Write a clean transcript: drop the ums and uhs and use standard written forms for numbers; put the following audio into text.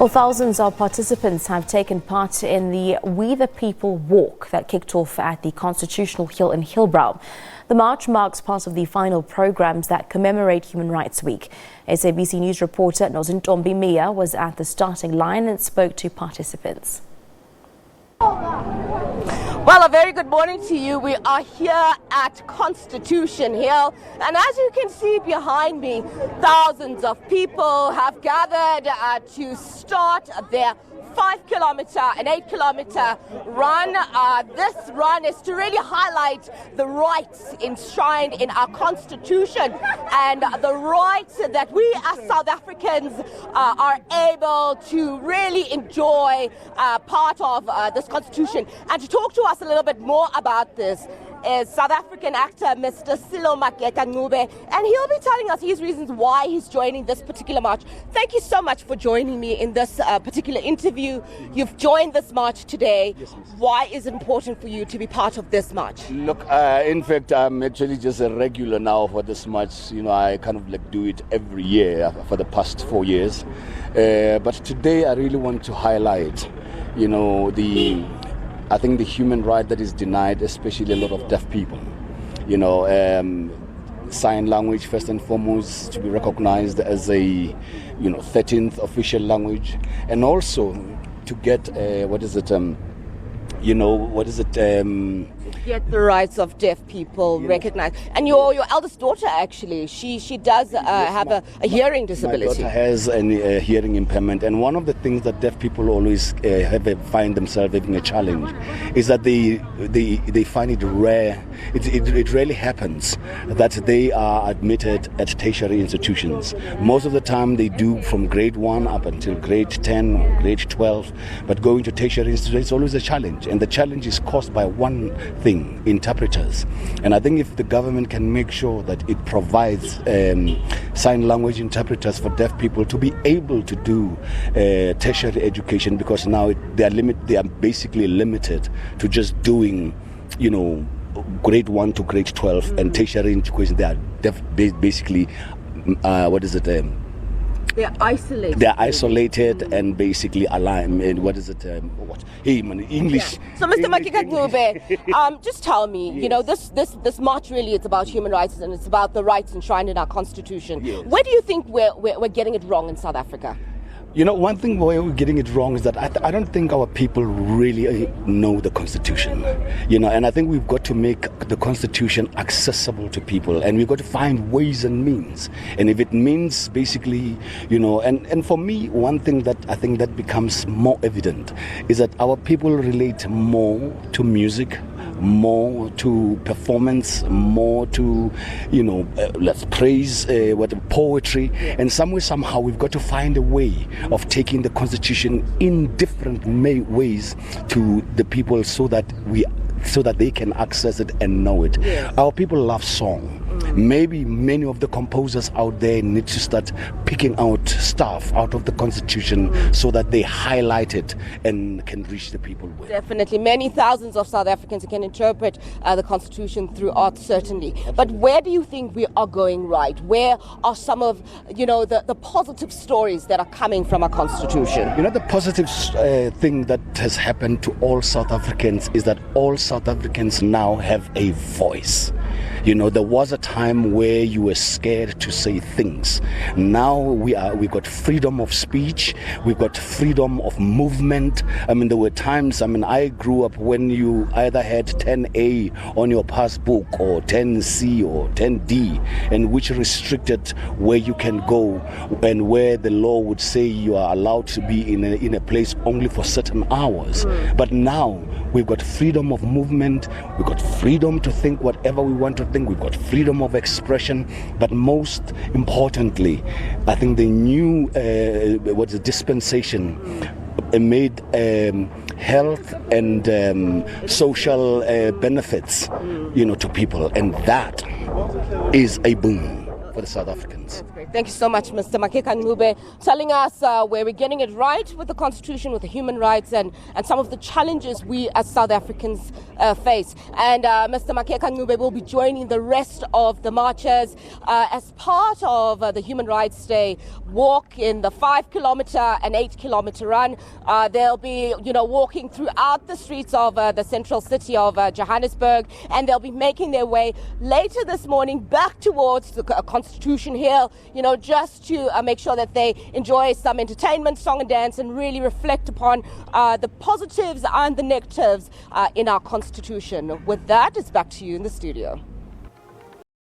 Well, thousands of participants have taken part in the We the People walk that kicked off at the Constitutional Hill in Hillbrow. The march marks part of the final programs that commemorate Human Rights Week. SABC News reporter Nozintombi Miya was at the starting line and spoke to participants. Well, a very good morning to you. We are here at Constitution Hill, and as you can see behind me, thousands of people have gathered to start their 5-kilometer and 8-kilometer run. This run is to really highlight the rights enshrined in our Constitution and the rights that we as South Africans are able to really enjoy part of this Constitution. And to talk to us a little bit more about this is South African actor Mr. Maake KaNcube, and he'll be telling us his reasons why he's joining this particular march. Thank you so much for joining me in this particular interview. You've joined this march today. Yes, miss. Why is it important for you to be part of this march? Look, in fact, I'm actually just a regular now for this march. You know, I kind of like do it every year for the past 4 years. But today I really want to highlight, you know, I think the human right that is denied, especially a lot of deaf people. You know, sign language first and foremost to be recognized as a, 13th official language, and also to get Get the rights of deaf people recognized. And your eldest daughter, actually, she does have a hearing disability. My daughter has a hearing impairment, and one of the things that deaf people always find themselves having a challenge is that they find it rare. It rarely happens that they are admitted at tertiary institutions. Most of the time they do from grade 1 up until grade 10 or grade 12, but going to tertiary institutions is always a challenge, and the challenge is caused by one thing: interpreters. And I think if the government can make sure that it provides sign language interpreters for deaf people to be able to do tertiary education, because now they are basically limited to just doing, grade 1 to grade 12, and tertiary education. They are basically They're isolated. They're isolated and basically aligned. English. Yeah. So, Mr. Maake KaNcube, just tell me, this march really is about human rights, and it's about the rights enshrined in our Constitution. Yes. Where do you think we're getting it wrong in South Africa? One thing where we're getting it wrong is that I don't think our people really know the Constitution, and I think we've got to make the Constitution accessible to people, and we've got to find ways and means. And if it means basically, and for me, one thing that I think that becomes more evident is that our people relate more to music, more to performance, more to, let's praise, poetry. And somehow we've got to find a way of taking the Constitution in different ways to the people so that they can access it and know it. Yes. Our people love song. Maybe many of the composers out there need to start picking out stuff out of the Constitution so that they highlight it and can reach the people well. Definitely. Many thousands of South Africans can interpret the Constitution through art, certainly. But where do you think we are going right? Where are some of, the positive stories that are coming from our Constitution? The positive thing that has happened to all South Africans is that all South Africans now have a voice. There was a time where you were scared to say things. Now we got freedom of speech, we've got freedom of movement. There were times, I grew up when you either had 10A on your passbook or 10C or 10D, and which restricted where you can go and where the law would say you are allowed to be in a place only for certain hours. But now we've got freedom of movement, we've got freedom to think whatever we want to think, we've got freedom of expression, but most importantly, I think the new dispensation made health and social benefits, to people, and that is a boon for the South Africans. That's great. Thank you so much, Mr. Maake KaNcube, telling us where we're getting it right with the Constitution, with the human rights, and some of the challenges we as South Africans face. And Mr. Maake KaNcube will be joining the rest of the marchers as part of the Human Rights Day walk in the 5-kilometer and 8-kilometer run. They'll be, walking throughout the streets of the central city of Johannesburg, and they'll be making their way later this morning back towards the Constitution Hill, just to make sure that they enjoy some entertainment, song and dance, and really reflect upon the positives and the negatives in our Constitution. With that, it's back to you in the studio.